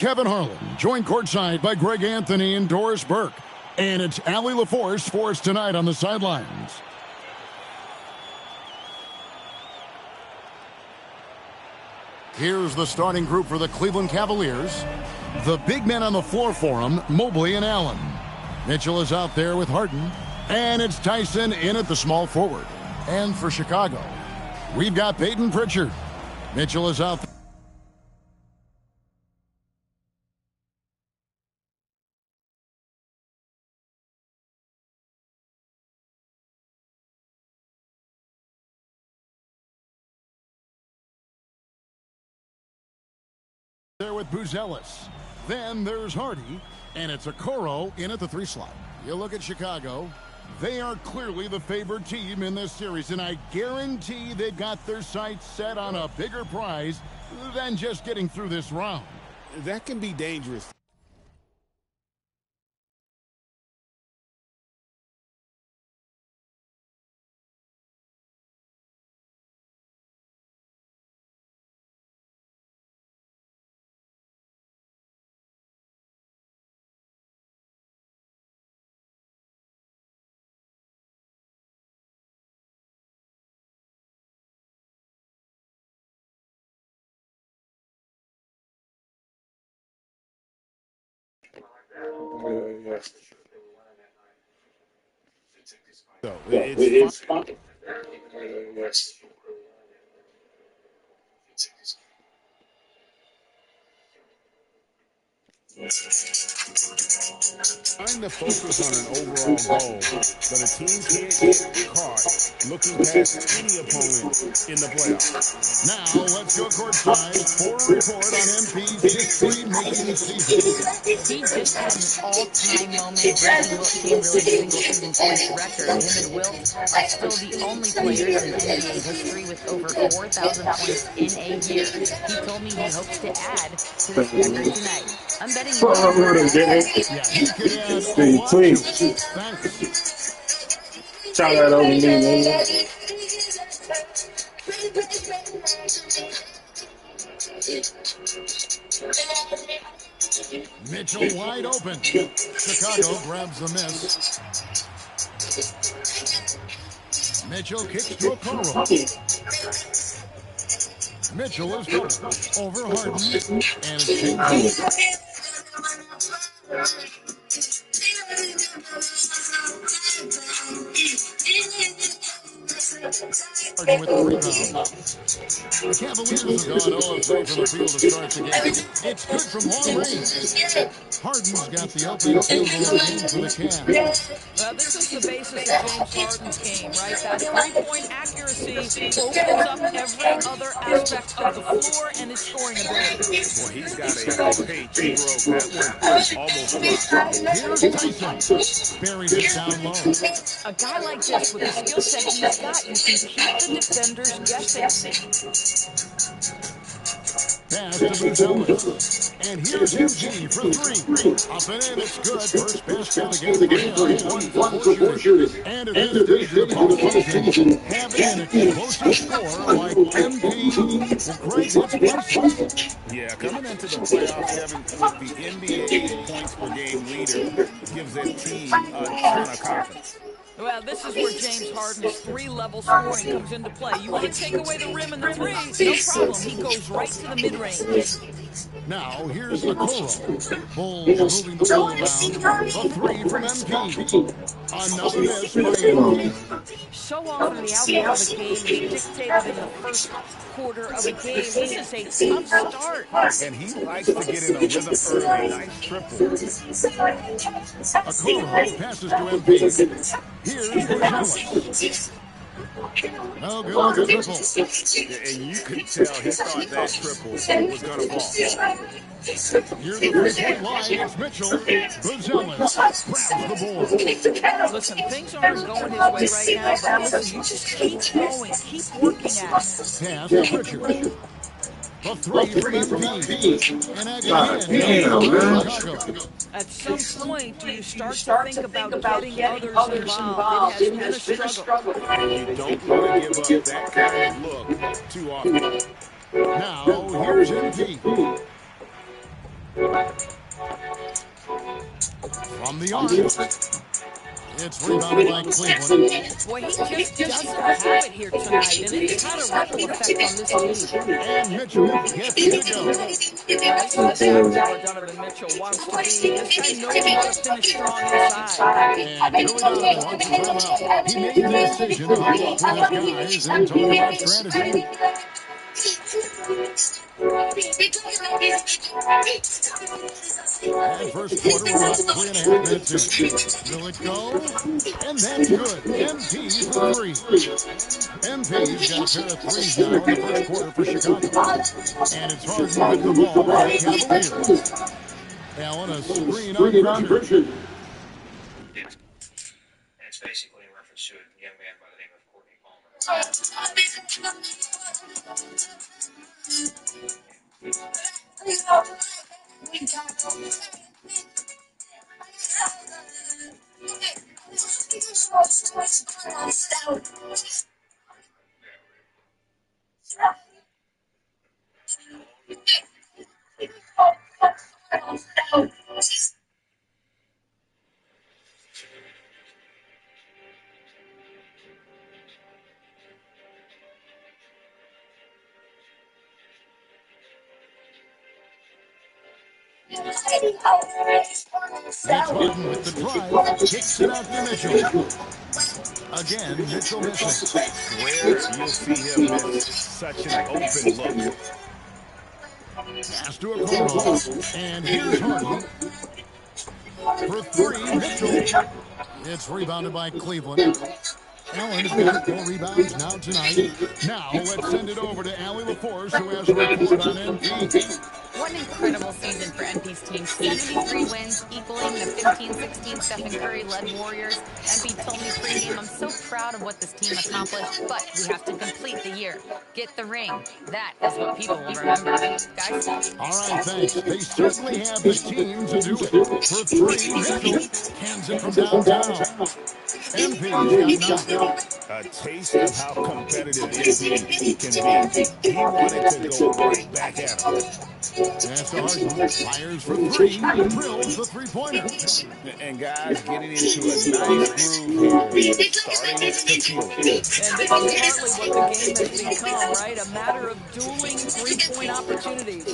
Kevin Harlan, joined courtside by Greg Anthony and Doris Burke. And it's Allie LaForce for us tonight on the sidelines. Here's the starting group for the Cleveland Cavaliers. The big men on the floor for them, Mobley and Allen. Mitchell is out there with Harden. And it's Tyson in at the small forward. And for Chicago, we've got Peyton Pritchard. Mitchell is out there with Buzelis. Then there's Hardy, and it's Okoro in at the 3 slot. You look at Chicago, they are clearly the favored team in this series, and I guarantee they've got their sights set on a bigger prize than just getting through this round. That can be dangerous. So it's fun. Trying to focus on an overall goal, but a team can't get caught looking past any opponent in the playoffs. Now let's go courtside for a report on MP's history-making season. He just had an all-time moment breaking Wilt Chamberlain's single-season points record. Him and Wilt are still the only players in NBA history with over 4,000 points in a year. He told me he hopes to add to this record tonight. I'm betting Yeah, he could add a lot to it. Thanks. Shout out over me, man. Mitchell wide open. Chicago grabs the miss. Mitchell kicks to Okoro. Mitchell is doubled over Harden. And it's changed. With the rebound. The Cavaliers have gone 0 of 3 from the field to start the game. It's good from long range. Harden's got the opening field goal game for the Cavs. Well, this is the basis of James Harden's game, right? That three-point accuracy opens up every other aspect of the floor and his scoring ability. Boy, he's got a great two-row. That one almost blocked. Here's Tyson. Buries it down low. A guy like this, with the skill set he's got, you can keep the defenders guessing. Pass to Buzelis. And here's MG for 3. Up and in, it's good. First basket of the game for him. 1 for 4 shooting. And it is the opposition having an explosive score like MG. Well, Greg, it's priceless. Yeah, coming into the playoffs, Kevin, with the NBA points per game leader gives that team a ton of confidence. Well, this is where James Harden's 3-level scoring comes into play. You want to take away the rim and the three, no problem. He goes right to the mid-range. Now, here's Okoro. Bulls moving the ball around. A 3 from MP. Another miss by MP. So often the outcome of a game is dictated in the first quarter of a game. This is a tough start. And he likes to get in a rhythm early. Nice triple. Okoro passes to MP. Here's Buzelis. No good with the triple. And you could tell he thought that triple was going to fall. Near the 3-point line, it's Mitchell. Buzelis grabs the board. Listen, things aren't going his way right now, but listen, you just keep going, keep working at it. Pass to Pritchard. The 3 from MP. And again, At some point, do you start to think about getting others involved? It has been a struggle. You don't want to give up that kind of look too often. now here's MP. From the arc, it's rebounded by Cleveland. Boy, he just doesn't have it here tonight, and it's had a ripple effect on this team. And Mitchell gets it to go. This is exactly where Donovan Mitchell wants to be. This guy knows how to finish strong inside. And Billy Donovan wants to time out. He made the decision to huddle up with his guys and talk about strategy. And first quarter, we're about 3.5 minutes in. Will it go? And that's good. MP for three. MP's got a pair of threes now in the first quarter for Chicago. And it's Harden with the ball for the Cavaliers. Allen, a screen on Pritchard. It's basically a reference to a young man by the name of Courtney Palmer. That's Harden with the drive. Kicks it out to Mitchell. Again, Mitchell missing. Where you'll see him miss such an open look. Pass to Okoro. And here's Harden. For three, Mitchell. It's rebounded by Cleveland. Allen's got 4 rebounds now tonight. Now let's send it over to Allie LaForce, who has a report on MP. What an incredible season for MP's team. 73 wins, equaling the 15-16 Stephen Curry-led Warriors. MP told me pregame, I'm so proud of what this team accomplished, but we have to complete the year. Get the ring. That is what people will remember. Guys? All right, thanks. They certainly have the team to do it. For three, Mitchell hands it from downtown. MP's got nothing. A taste of how competitive MP can be. He wanted to go right back at him. That's Harden. Fires for three. Drills the three-pointer. And guys getting into a nice groove here, starting to feel it. And this is partly what the game has become, right? A matter of dueling three-point opportunities.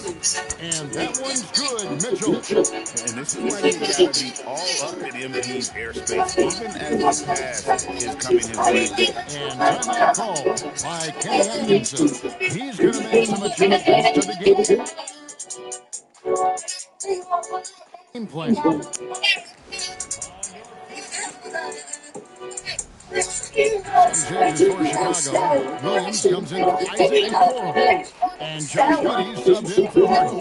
And that one's good, Mitchell. And this is why you gotta be all up in MP's airspace, even as the pass is coming his way. And timeout call by Kenny Atkinson. He's going to make some adjustments to the game. Play. Changes for Chicago. Williams comes in for Isaac Okoro. And Josh Giddey subbed in for Harden.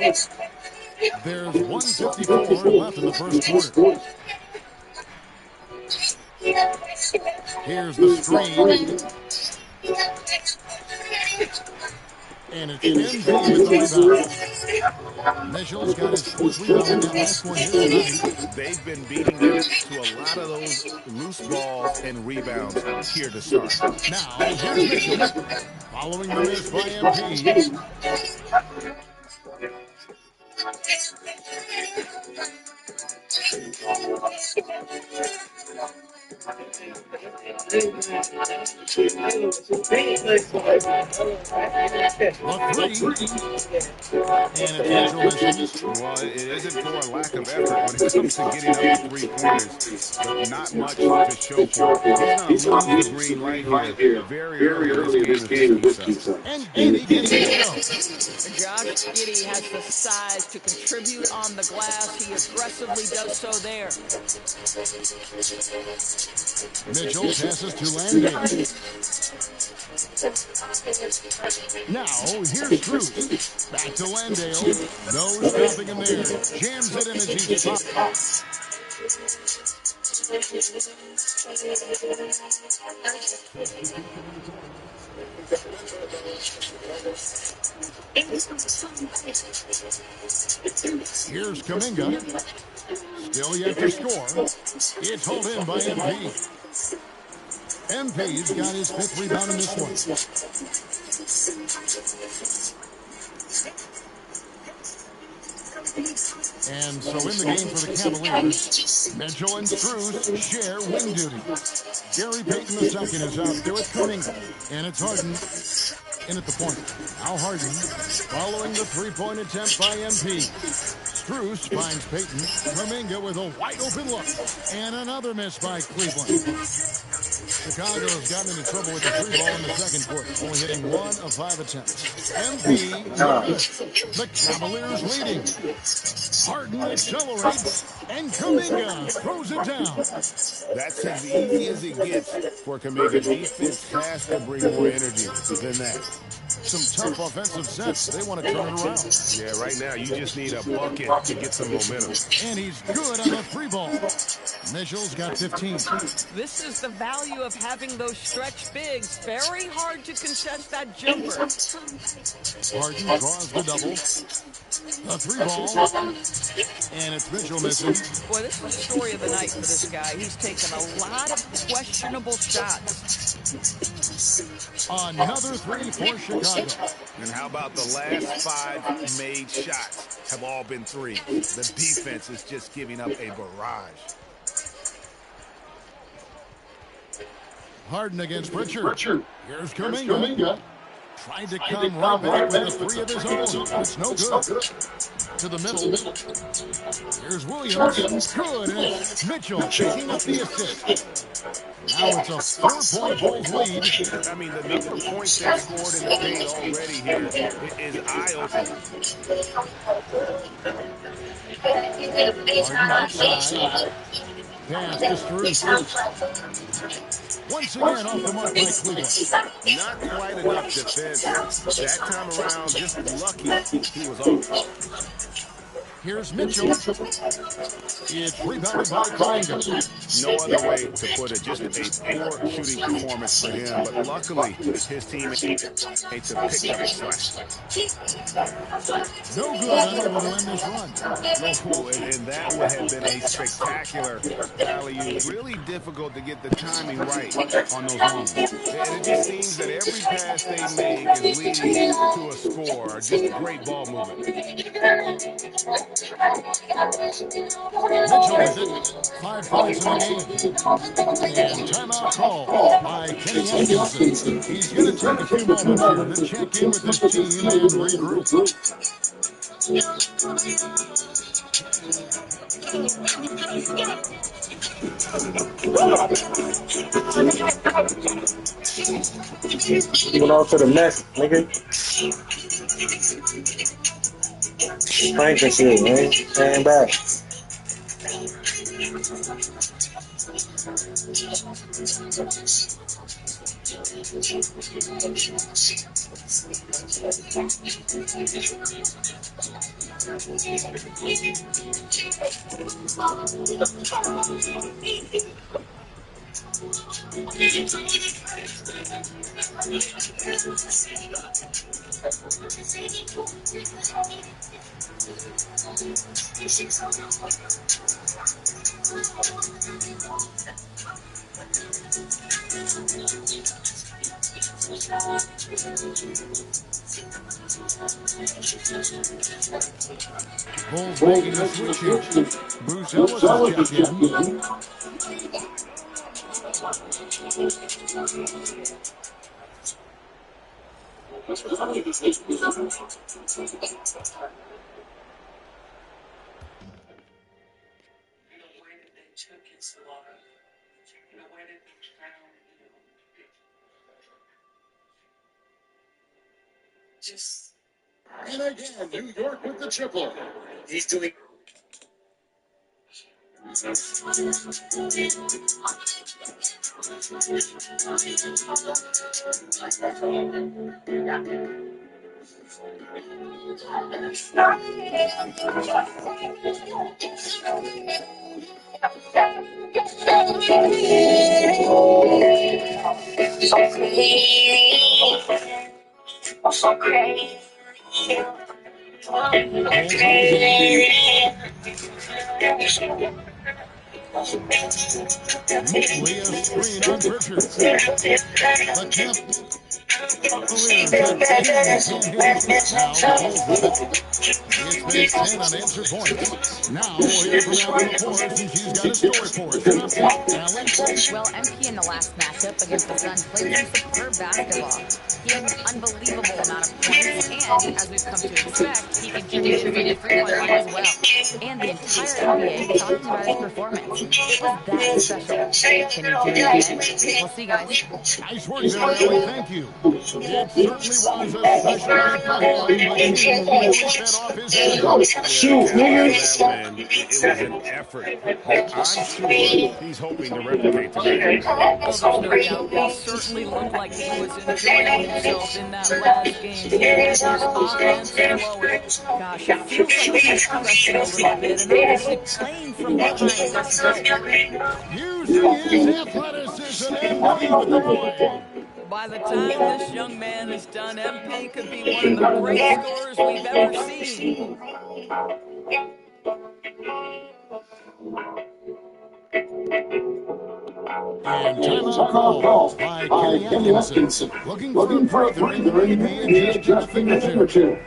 There's 1:54 left in the first quarter. Here's the screen. And it's MV with the rebound. Mitchell's got his fourth rebound in that last one here tonight. They've been beating them to a lot of those loose balls and rebounds here to start. Now, here's Mitchell. Following the miss by MP. And it's Mitchell missing. Well, it isn't for a lack of effort when it comes to getting up to three-pointers, but not much to show for it. He's going to lose the green right here very early in this game if this keeps up. And Giddey gets it go. Josh Giddey has the size to contribute on the glass. He aggressively does so there. Mitchell passes to Landale. Now, here's Cruz. Back to Landale. No stopping him there. Jams it in as he's popped. Here's Kuminga. Still yet to score. It's hauled in by MP. MP's got his 5th rebound in this one. And so in the game for the Cavaliers, Mitchell and Strus share wing duty. Gary Payton II is out there with Kuminga. And it's Harden in at the point. Now Harden following the three-point attempt by MP. Strus finds Payton. Kuminga with a wide-open look. And another miss by Cleveland. Chicago has gotten into trouble with the three ball in the second quarter, only hitting 1 of 5 attempts. MP, the Cavaliers leading. Harden accelerates, and Kuminga throws it down. That's as easy as it gets for Kuminga. Defense has to bring more energy than that. Some tough offensive sets. They want to turn it around. Yeah, right now you just need a bucket to get some momentum. And he's good on the three ball. Mitchell's got 15. This is the value of having those stretch bigs. Very hard to contest that jumper. Harden draws the double. The three ball. And it's Mitchell missing. Boy, this is the story of the night for this guy. He's taken a lot of questionable shots. Another three for Chicago. And how about the last 5 made shots have all been threes? The defense is just giving up a barrage. Harden against Pritchard. Here's Kuminga. Tried to come right back with a three of his own. It's no good. To the middle. Here's Williams. Good. And it's Mitchell picking up the assist. Now it's a 4-point Bulls lead. I mean, the points they scored in the paint already here is eye-opening. Harden outside. Pass to Strus. Once again off the mark by Cleveland. Not quite enough defense. That time around, just lucky he was off. Here's Mitchell. It's rebounded by Kuminga. No other way to put it. Just a poor shooting performance for him. But luckily, his teammates have picked up the slack. No good, unable to end this run. No, and that would have been a spectacular alley-oop. Really difficult to get the timing right on those moves. And it just seems that every pass they make is leading to a score. Just great ball movement. Mitchell with it. 5 points in the game. And timeout call by Kenny Atkinson. He's going to take a few moments here to check in with his team and regroup. Going on to the next, nigga. Frank and shit, man. Stand back. Bulls making a switch here. Bruce Ellis is checked in. And again, New York with the triple. He's doing. So crazy. Leah screen on Pritchard. The Cavaliers have 2 can't hit. Now Bulls with it. It's takes 10 unanswered points. Now we'll hear from Allen LaForce, and she's got a story for us. Allen? Well, MP in the last matchup against the Suns played some superb basketball. He had an unbelievable amount of points, and as we've come to expect, he contributed from the three-point line as well. And the entire NBA talking about his performance. It was that special. Can he do it again? We'll see, guys. Nice work there, Allen. Thank you. It certainly was a special night for him, but he really fed off his energy. Shoot, nigga. Man, it was an effort that I'm sure he's hoping to replicate tonight. Well, there's no doubt. He certainly looked like he was enjoying himself in that last game. He had his offense flowing. Gosh, it feels like he's pressing a little bit and obviously playing from behind this goal. Using his athleticism and with the ball. By the time this young man is done, MP could be one of the great scorers we've ever seen. And timeout called by Kenny Atkinson. Looking for further in the lead and just a thing or two.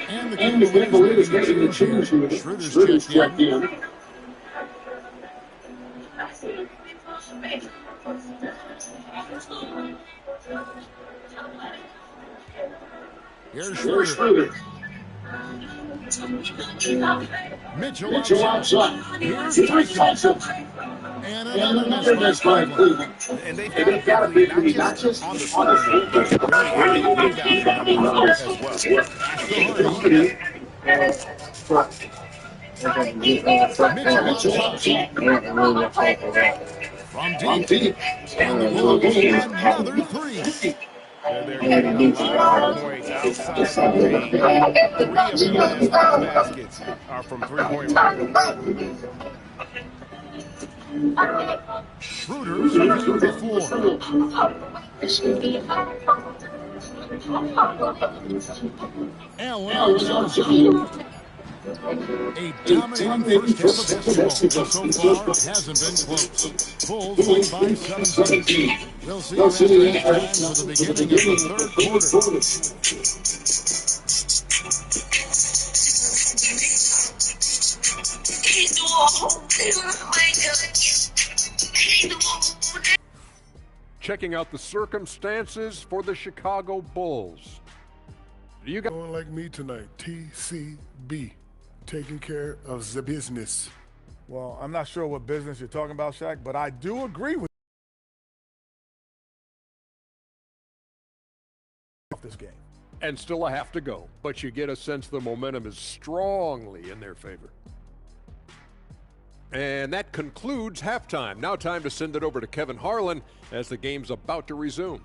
And the Cavaliers making a change here. Schroeder's checked in. Here's Schroeder. Mitchell outside. Here's Tyson. And another miss by Cleveland. And they've got to be not just on the scoreboard, but really rebounding numbers as well. From deep. And the Bulls another three. They're getting a lot of points outside the paint. 3 of his 5 baskets are from three-point range. Schroeder's to the floor. Allen Johnson. A dominating first half of basketball. So far, it hasn't been close. Bulls lead by 17. We'll see you after halftime for the beginning of the third quarter. Checking out the circumstances for the Chicago Bulls. You got going like me tonight, TCB, taking care of the business. Well, I'm not sure what business you're talking about, Shaq, but I do agree with this game. And still a half to go, but you get a sense the momentum is strongly in their favor. And that concludes halftime. Now time to send it over to Kevin Harlan as the game's about to resume.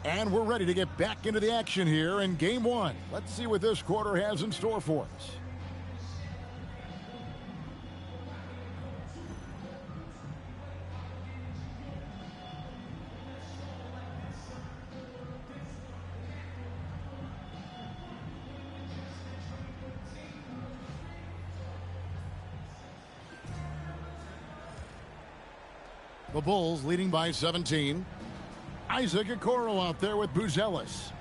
And we're ready to get back into the action here in Game 1. Let's see what this quarter has in store for us. The Bulls leading by 17. Isaac Okoro out there with Buzelis.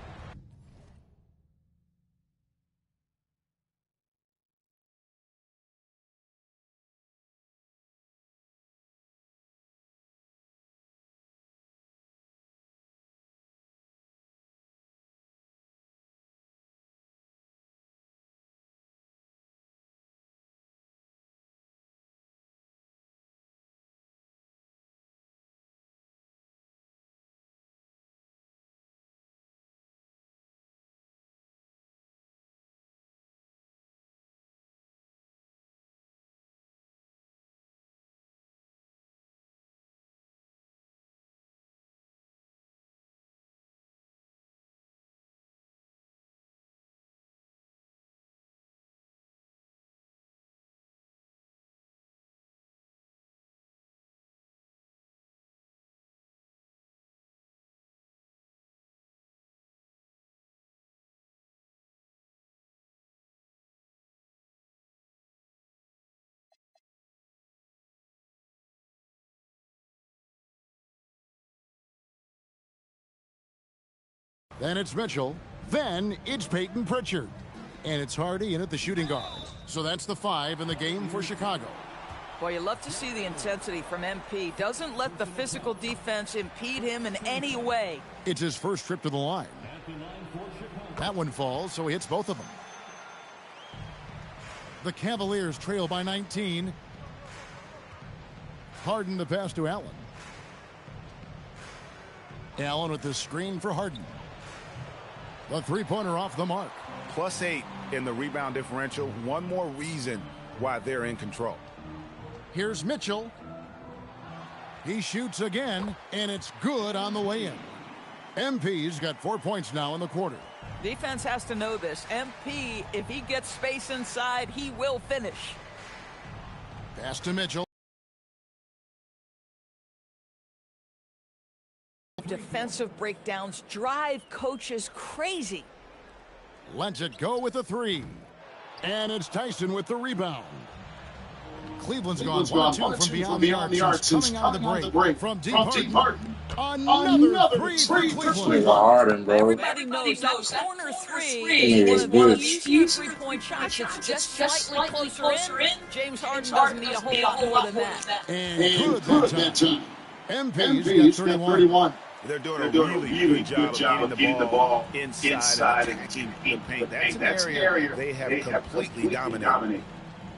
Then it's Mitchell. Then it's Peyton Pritchard. And it's Hardy in at the shooting guard. So that's the 5 in the game for Chicago. Boy, you love to see the intensity from MP. Doesn't let the physical defense impede him in any way. It's his first trip to the line. That one falls, so he hits both of them. The Cavaliers trail by 19. Harden the pass to Allen. Allen with the screen for Harden. The three-pointer off the mark. +8 in the rebound differential. One more reason why they're in control. Here's Mitchell. He shoots again, and it's good on the way in. MP's got 4 points now in the quarter. Defense has to know this. MP, if he gets space inside, he will finish. Pass to Mitchell. Defensive breakdowns drive coaches crazy. Lets it go with the 3. And it's Tyson with the rebound. Cleveland's gone 1-2 from beyond the arc since coming out of the break. From deep Harden. Another 3 for Cleveland. Harden, bro. Everybody knows that corner 3 is one of the easier three-point shots. It's just slightly closer in. James Harden doesn't need a whole lot more than that. And good that time. MP's got 31. They're doing a really good job of getting the ball inside and attacking the paint. That's an area they have completely dominated.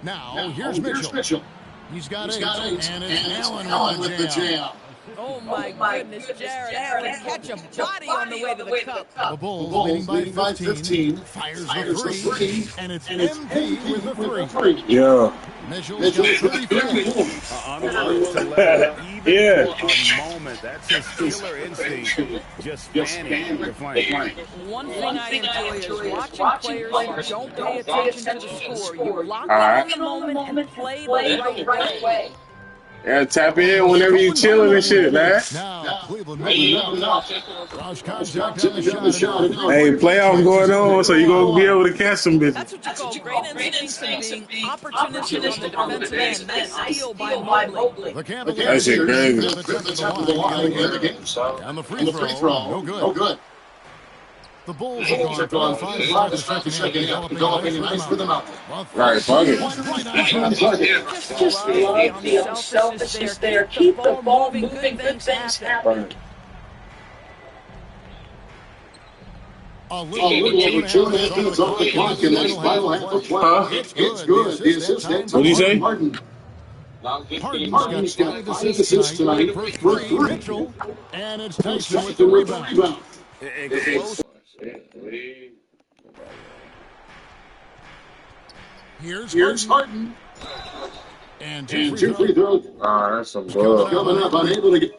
Now, here's Mitchell. He's got 8, and it's Allen with the jam. Oh, my goodness, Jared Allen catch a body on the way to the cup. The Bulls leading by 15. Fires the 3, and it's MP with the 3. Yeah. Mitchell's got 34. Yeah. A moment. That's his killer instinct. Just fanning the flank. One thing I enjoy is watching players who don't pay attention to the score. You lock in on the moment and play the right way. Yeah, tap in whenever you chilling and shit, man. Now, Cleveland moving up. Cross contact on the shot. Hey, playoffs going on, so you're going to be able to catch some bitches. That's what you call great instincts and being opportunistic on the defensive end. Nice steal by Mobley. The Cavaliers that shit crazy. at the line of the game. And the free throw, no good. The Bulls have gone 5 to the second half, developing nice for them out. Right, fuck it. Just love the unselfishness there. Keep the ball moving, good things happen. A little 2 minutes off the clock in this final half of play. It's good. The assistant. What do you say? Harden's got 5 assists tonight for 3. Mitchell, and it's Tyson with the rebound. Here's Harden. And 2 free throws. That's some good. Coming up, unable to get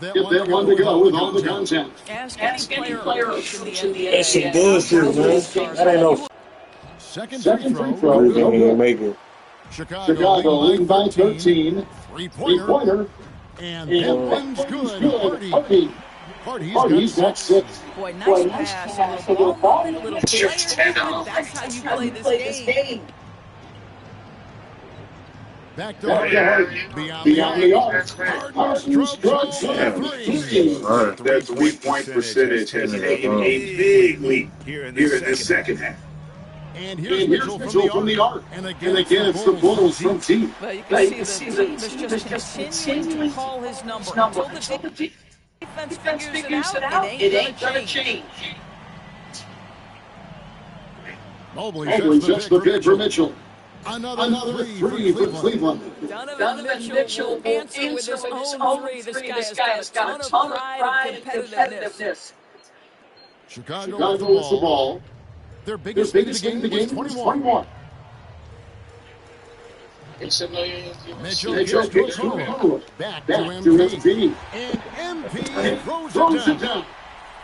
that one to go with all the content. Ask any player in the NBA. That's some bullshit, man. That ain't no. Second free throw. I didn't even make it. Chicago leading by 13. Three-pointer. And that one's good. Hardy's got 6. Boy, nice pass. A little ball, a little player. That's how you play this game. Back to Harden. Beyond the arc. Harden strokes on 3. Their 3-point percentage has taken a big leap here in the second half. And here's Mitchell from the arc. And again, it's the Bulls from deep. Well, you can see the team is just continuing to call his number until the defense figures it out. It ain't gonna change. Mobley sets the pick for Mitchell. Another 3 for Cleveland. Donovan Mitchell answer with his own 3. This guy has got a ton of pride and competitiveness. Chicago with the ball. Their biggest lead of the game was 21. Mitchell gets to Okoro. Back to MP. And MP throws it down.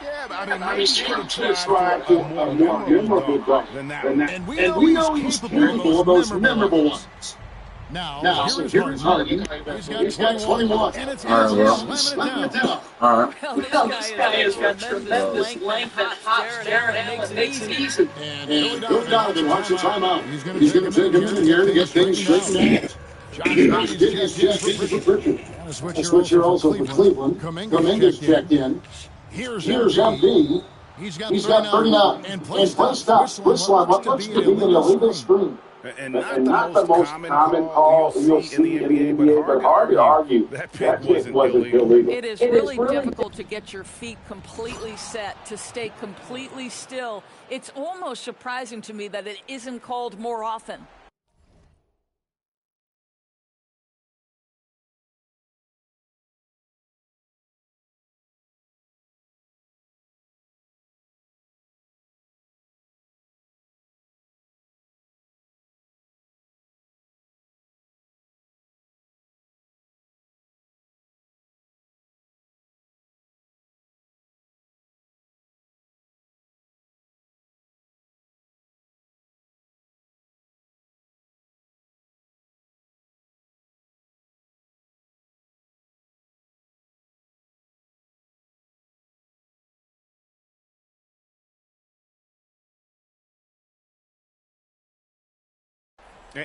Yeah, but I mean, trying to describe a more memorable dunk than that. And we know he's capable of those memorable ones. Now here's Harden. He's got 21. And it's slamming it down. All right. Well, this guy has got tremendous length and hot. Jared Allen makes it easy. And Billy Donovan wants a timeout. He's going to take a minute here to get things straightened out. Josh Giddey's checked in for Pritchard. And a switcher also for Cleveland. Kuminga's checked in. Here's MP. He's got 39 and play stops. Whistle on what looks to be an illegal screen. And not the most common call you'll see in the NBA, but hard to argue that pick wasn't illegal. It is really difficult to get your feet completely set, to stay completely still. It's almost surprising to me that it isn't called more often.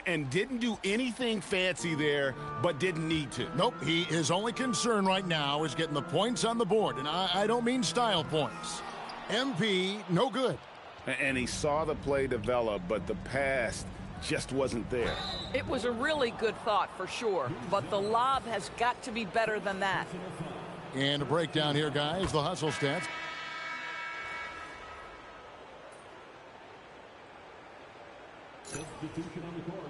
And didn't do anything fancy there, but didn't need to. Nope, his only concern right now is getting the points on the board, and I don't mean style points. MP, no good. And he saw the play develop, but the pass just wasn't there. It was a really good thought for sure, but the lob has got to be better than that. And a breakdown here, guys, the hustle stats. Substitution on the court.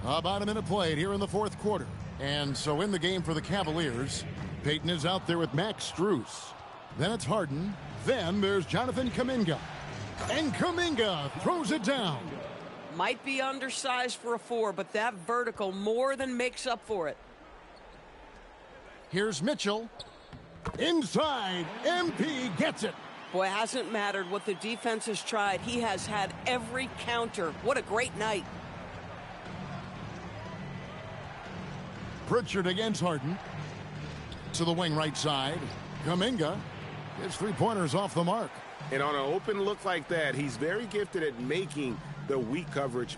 About a minute played here in the fourth quarter. And so in the game for the Cavaliers, Payton is out there with Max Strus. Then it's Harden. Then there's Jonathan Kuminga. And Kuminga throws it down. Might be undersized for a 4, but that vertical more than makes up for it. Here's Mitchell. Inside, MP gets it. Boy, it hasn't mattered what the defense has tried. He has had every counter. What a great night. Pritchard against Harden. To the wing right side. Kuminga. His three-pointers off the mark. And on an open look like that, he's very gifted at making the weak coverage.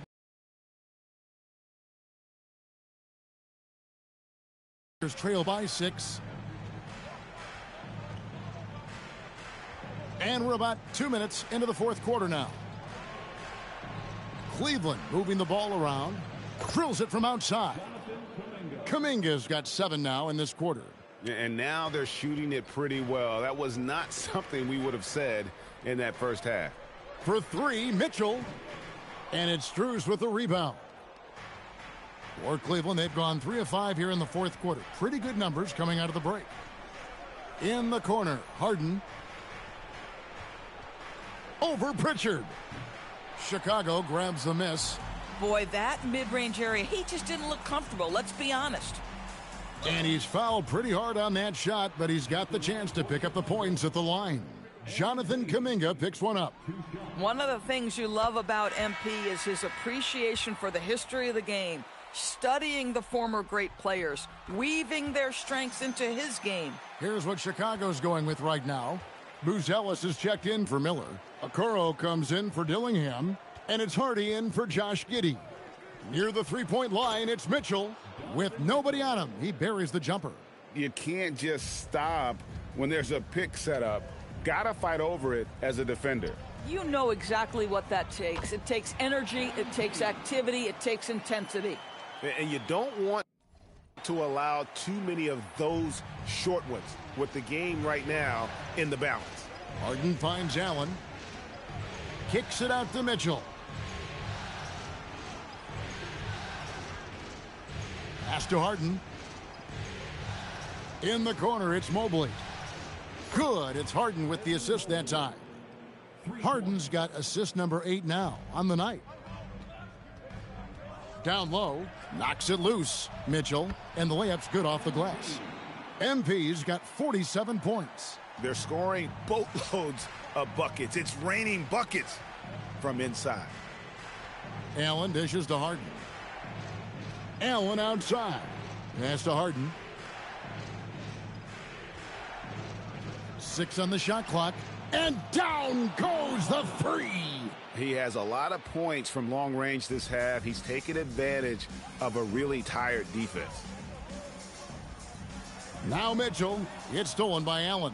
Trail by 6. And we're about 2 minutes into the fourth quarter now. Cleveland moving the ball around. Drills it from outside. Kuminga's got 7 now in this quarter. And now they're shooting it pretty well. That was not something we would have said in that first half. For 3, Mitchell. And it's Strus with the rebound. For Cleveland, they've gone 3 of 5 here in the fourth quarter. Pretty good numbers coming out of the break. In the corner, Harden. Over Pritchard. Chicago grabs the miss. Boy, that mid-range area, he just didn't look comfortable, let's be honest. And he's fouled pretty hard on that shot, but he's got the chance to pick up the points at the line. Jonathan Kuminga picks one up. One of the things you love about MP is his appreciation for the history of the game, studying the former great players, weaving their strengths into his game. Here's what Chicago's going with right now. Buzelis is checked in for Miller. Okoro comes in for Dillingham. And it's Hardy in for Josh Giddey. Near the three-point line, it's Mitchell. With nobody on him, he buries the jumper. You can't just stop when there's a pick set up. Gotta fight over it as a defender. You know exactly what that takes. It takes energy, it takes activity, it takes intensity. And you don't want to allow too many of those short ones with the game right now in the balance. Harden finds Allen. Kicks it out to Mitchell. Pass to Harden. In the corner, it's Mobley. Good. It's Harden with the assist that time. Harden's got assist number 8 now on the night. Down low. Knocks it loose. Mitchell. And the layup's good off the glass. MP's got 47 points. They're scoring boatloads of buckets. It's raining buckets from inside. Allen dishes to Harden. Allen outside. Pass to Harden. 6 on the shot clock. And down goes the 3. He has a lot of points from long range this half. He's taken advantage of a really tired defense. Now Mitchell. It's stolen by Allen.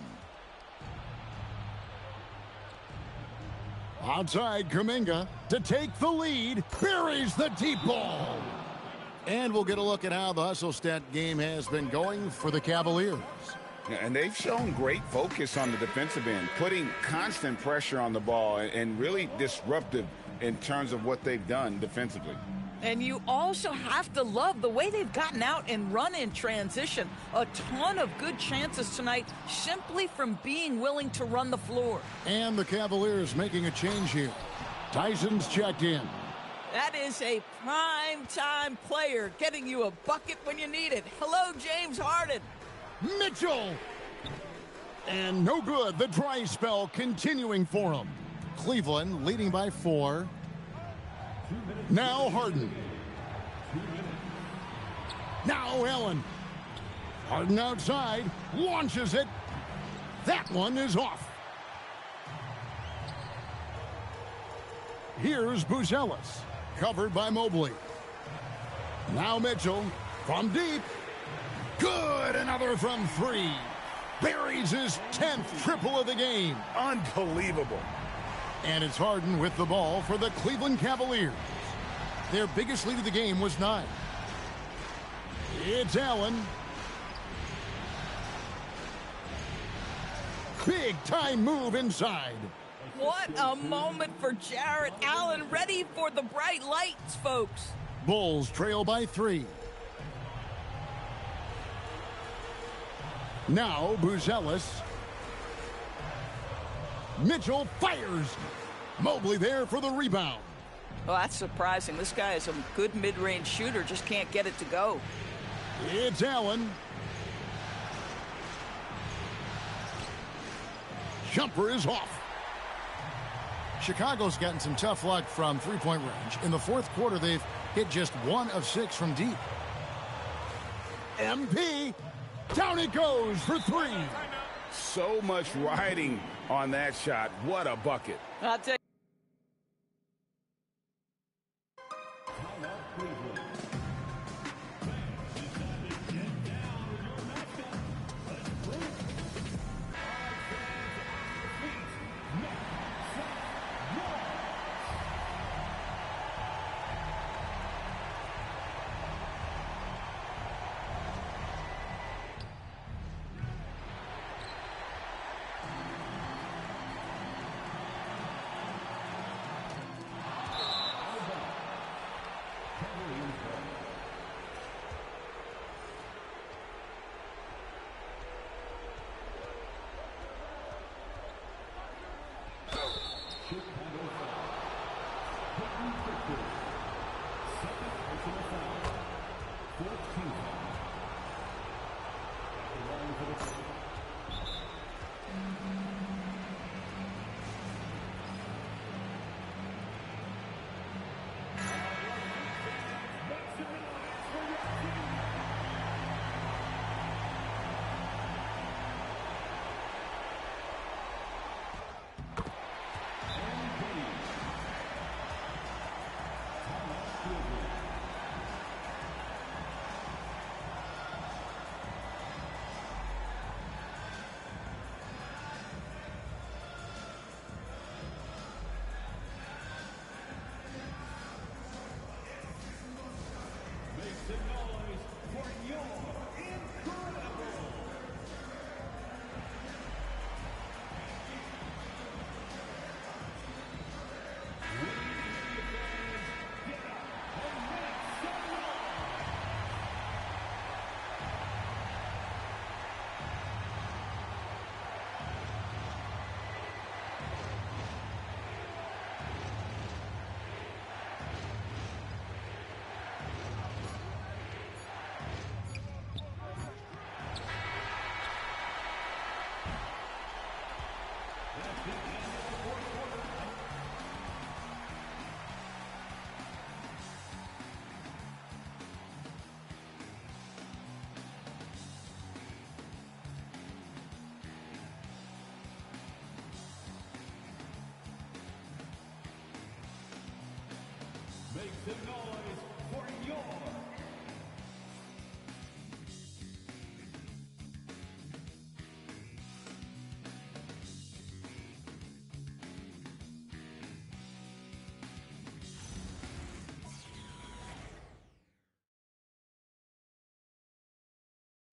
Outside, Kuminga to take the lead. Buries the deep ball. And we'll get a look at how the hustle stat game has been going for the Cavaliers. And they've shown great focus on the defensive end, putting constant pressure on the ball and really disruptive in terms of what they've done defensively. And you also have to love the way they've gotten out and run in transition. A ton of good chances tonight simply from being willing to run the floor. And the Cavaliers making a change here. Tyson's checked in. That is a prime-time player getting you a bucket when you need it. Hello, James Harden. Mitchell! And no good. The dry spell continuing for him. Cleveland leading by 4. Now Harden. Now Allen. Harden outside. Launches it. That one is off. Here's Buzelis. Covered by Mobley. Now Mitchell. From deep. Good. Another from 3. Buries his 10th triple of the game. Unbelievable. And it's Harden with the ball for the Cleveland Cavaliers. Their biggest lead of the game was 9. It's Allen. Big time move inside. What a moment for Jarrett Allen, ready for the bright lights, folks. Bulls trail by 3. Now Buzelis. Mitchell fires. Mobley there for the rebound. Well, that's surprising. This guy is a good mid-range shooter, just can't get it to go. It's Allen. Jumper is off. Chicago's gotten some tough luck from three-point range. In the fourth quarter, they've hit just 1 of 6 from deep. MP. Down it goes for 3. So much riding on that shot. What a bucket. I'll tell you.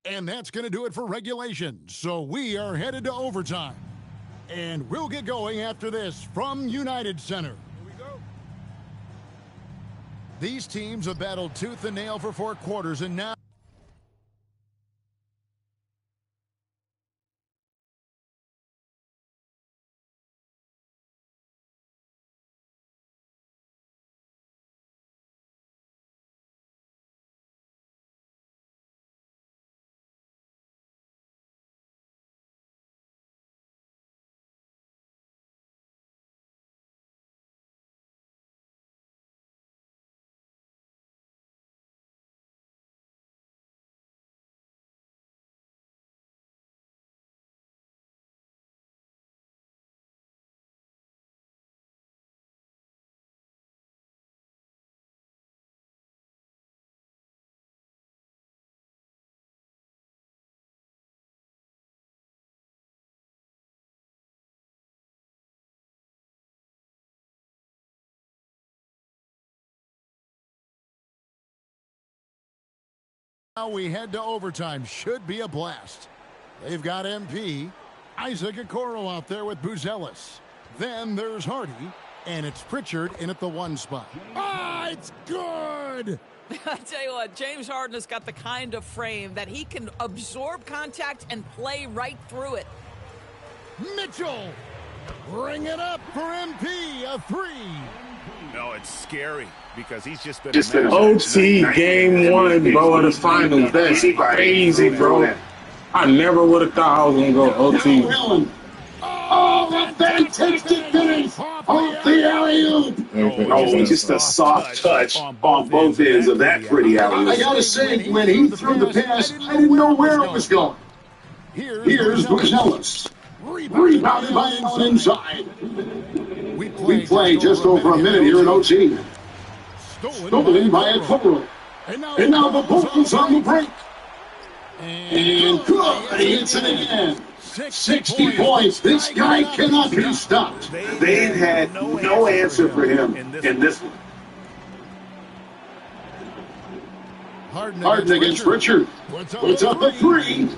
And that's going to do it for regulation. So we are headed to overtime. And we'll get going after this from United Center. Here we go. These teams have battled tooth and nail for 4 quarters, and now we head to overtime. Should be a blast. They've got MP, Isaac Okoro out there with Buzelis. Then there's Hardy, and it's Pritchard in at the 1 spot. Ah, it's good! I tell you what, James Harden has got the kind of frame that he can absorb contact and play right through it. Mitchell, bring it up for MP, a 3. No, it's scary because he's just been Just an OT game 1, bro, of the finals. That's crazy, bro. I never would have thought I was going to go OT. Oh, a fantastic finish off the alley-oop. Oh, just a soft touch on both ends of that pretty alley-oop. I gotta say, when he threw the pass, I didn't know where it was going. Here's Buzelis. Rebounded by Allen inside. We play just over a minute here in OT. Stolen by Okoro. And now the Bulls on the break. And good, he hits it again. 60 points. This guy cannot be stopped. They had no answer for him in this one. Harden against Pritchard. Puts up a 3.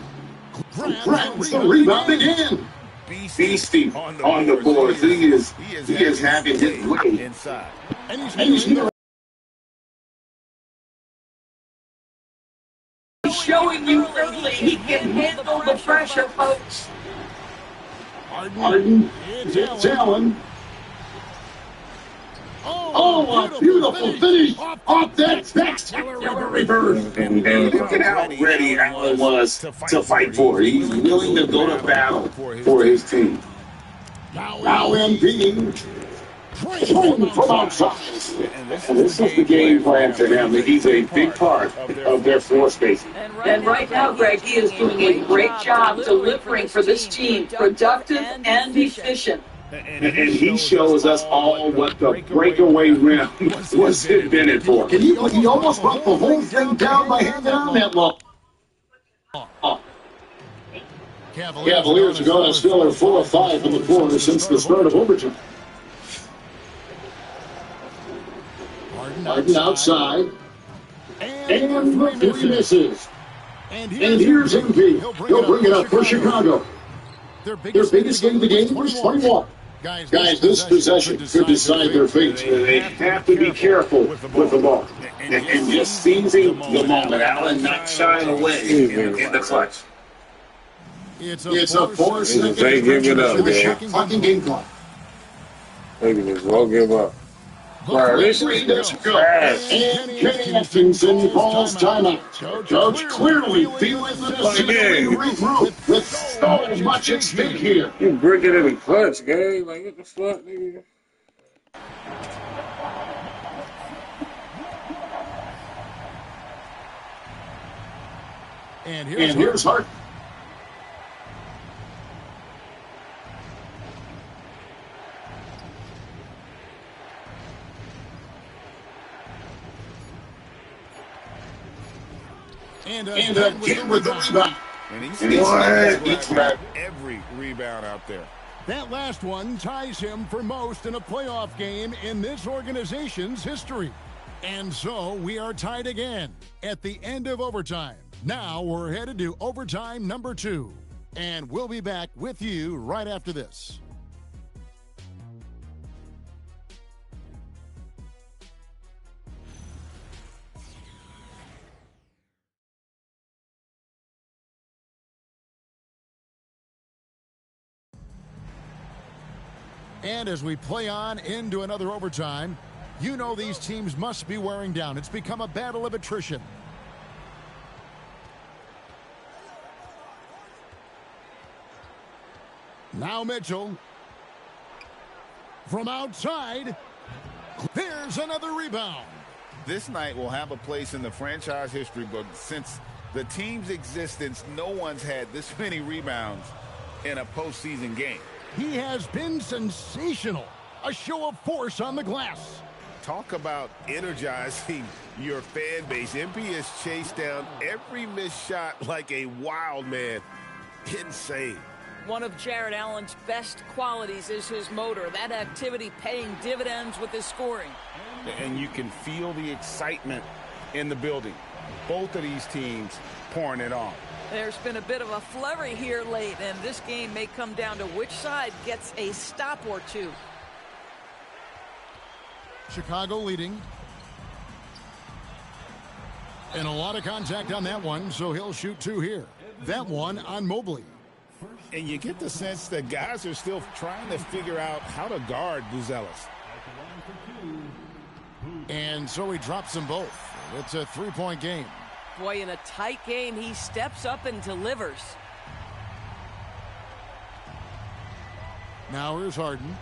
Grabs the rebound again. Beastie on the boards. He is having his way inside. And he's showing you early he can handle the pressure, folks. Harden, it's Allen. Oh, a beautiful finish off that spectacular reverse. And look at how ready Allen was to fight for it. He's willing to go to battle for his team. Now MP. From outside. And this is the game plan for him. He's a big part of their floor spacing. And right now, Greg, he is doing a great job delivering for this team, productive and efficient. And he shows us all what the breakaway rim was invented for. And he almost brought the whole thing down by hanging on that low. Cavaliers are going to still are 4 of 5 in the quarter since the start of overtime. Harden outside. And the 3 misses. And here's MP. He'll bring it up for Chicago. Their biggest game of the game was 21. Guys, this possession could decide their fate. They have to be careful with the ball. And just seizing the moment. Allen not shying away in the clutch. It's a 4-second. They give it up, man. Fucking game clock. They can just won't give up. Wow, this is fast. And Kenny Atkinson calls timeout. Coach clearly feeling the necessity to regroup with so much at stake here. You break it in the clutch, gang. Like, what the fuck, nigga? And here's Hart. And again with the rebound. And he's grabbed every rebound out there. That last one ties him for most in a playoff game in this organization's history. And so we are tied again at the end of overtime. Now we're headed to overtime number 2. And we'll be back with you right after this. And as we play on into another overtime, you know these teams must be wearing down. It's become a battle of attrition. Now Mitchell. From outside. There's another rebound. This night will have a place in the franchise history book. Since the team's existence, no one's had this many rebounds in a postseason game. He has been sensational. A show of force on the glass. Talk about energizing your fan base. MP has chased down every missed shot like a wild man. Insane. One of Jarrett Allen's best qualities is his motor. That activity paying dividends with his scoring. And you can feel the excitement in the building. Both of these teams pouring it on. There's been a bit of a flurry here late, and this game may come down to which side gets a stop or two. Chicago leading. And a lot of contact on that one, so he'll shoot 2 here. That one on Mobley. And you get the sense that guys are still trying to figure out how to guard Buzelis. And so he drops them both. It's a 3-point game. Boy, in a tight game, he steps up and delivers. Now here's Harden.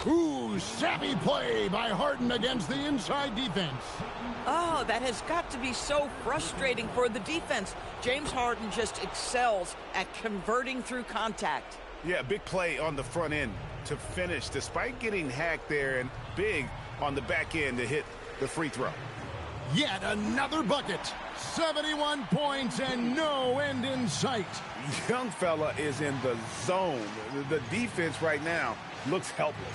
Ooh, savvy play by Harden against the inside defense. Oh, that has got to be so frustrating for the defense. James Harden just excels at converting through contact. Yeah, big play on the front end to finish, despite getting hacked there, and big on the back end to hit the free throw. Yet another bucket. 71 points and no end in sight. Young fella is in the zone. The defense right now looks helpless.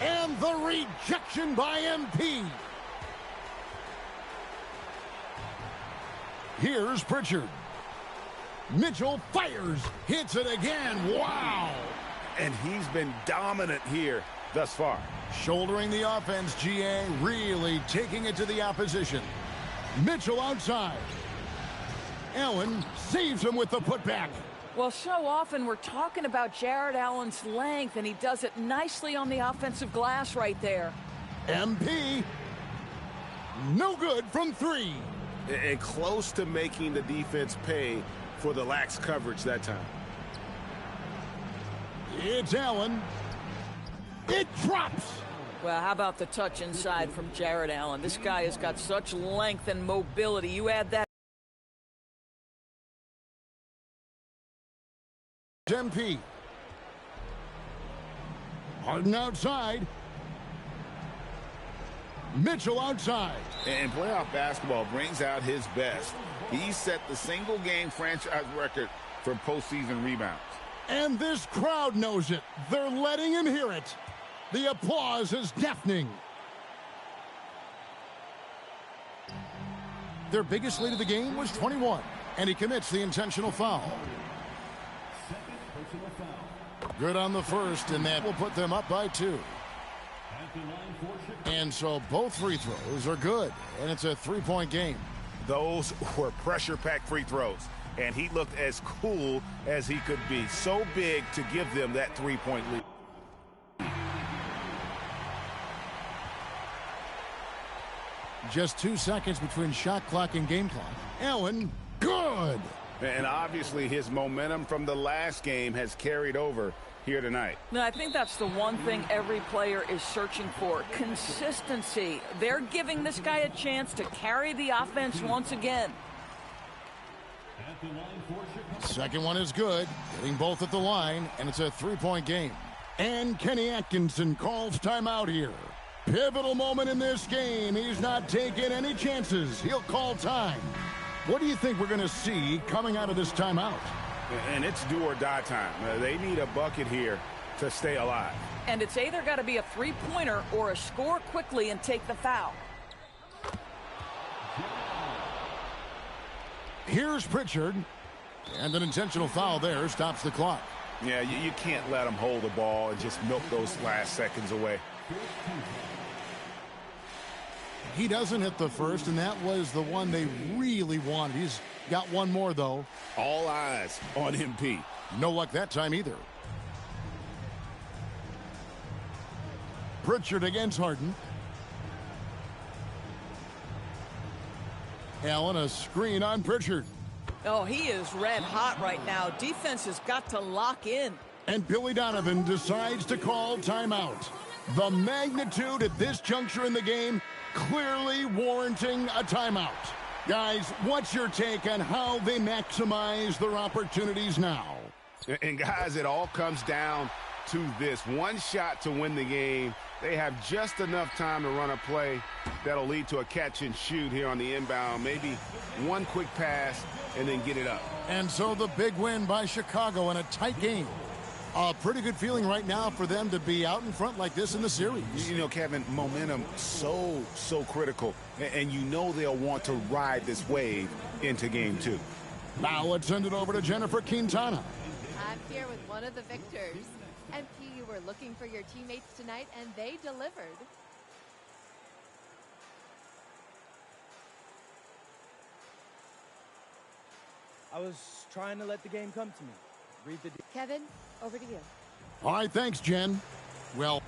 And the rejection by MP. Here's Pritchard. Mitchell fires, hits it again. Wow. And he's been dominant here thus far. Shouldering the offense, GA, really taking it to the opposition. Mitchell outside. Allen saves him with the putback. Well, so often we're talking about Jarrett Allen's length, and he does it nicely on the offensive glass right there. MP, no good from 3. And close to making the defense pay for the lax coverage that time. It's Allen. It drops. Well, how about the touch inside from Jarrett Allen? This guy has got such length and mobility. You add that. MP. Harden outside. Mitchell outside. And playoff basketball brings out his best. He set the single-game franchise record for postseason rebounds. And this crowd knows it. They're letting him hear it. The applause is deafening. Their biggest lead of the game was 21, and he commits the intentional foul. Good on the first, and that will put them up by 2. And so both free throws are good, and it's a 3-point game. Those were pressure-packed free throws, and he looked as cool as he could be. So big to give them that 3-point lead. Just 2 seconds between shot clock and game clock. Allen, good. And obviously his momentum from the last game has carried over here tonight. No, I think that's the one thing every player is searching for. Consistency. They're giving this guy a chance to carry the offense once again. Second one is good. Getting both at the line, and it's a 3-point game. And Kenny Atkinson calls timeout here. Pivotal moment in this game. He's not taking any chances. He'll call time. What do you think we're going to see coming out of this timeout? And it's do or die time. They need a bucket here to stay alive. And it's either got to be a three-pointer or a score quickly and take the foul. Here's Pritchard. And an intentional foul there stops the clock. Yeah, you can't let them hold the ball and just milk those last seconds away. He doesn't hit the first, and that was the one they really wanted. He's got one more, though. All eyes on MP. No luck that time either. Pritchard against Harden. Allen, a screen on Pritchard. Oh, he is red hot right now. Defense has got to lock in. And Billy Donovan decides to call timeout. The magnitude at this juncture in the game clearly warranting a timeout. Guys, what's your take on how they maximize their opportunities now? And guys, it all comes down to this. One shot to win the game. They have just enough time to run a play that'll lead to a catch and shoot here on the inbound. Maybe one quick pass and then get it up. And so the big win by Chicago in a tight game. A pretty good feeling right now for them to be out in front like this in the series. You know, Kevin, momentum so critical. And you know they'll want to ride this wave into game 2. Now let's send it over to Jennifer Quintana. I'm here with one of the victors. MP, you were looking for your teammates tonight, and they delivered. I was trying to let the game come to me. Read the... Kevin, over to you. All right, thanks, Jen. Well...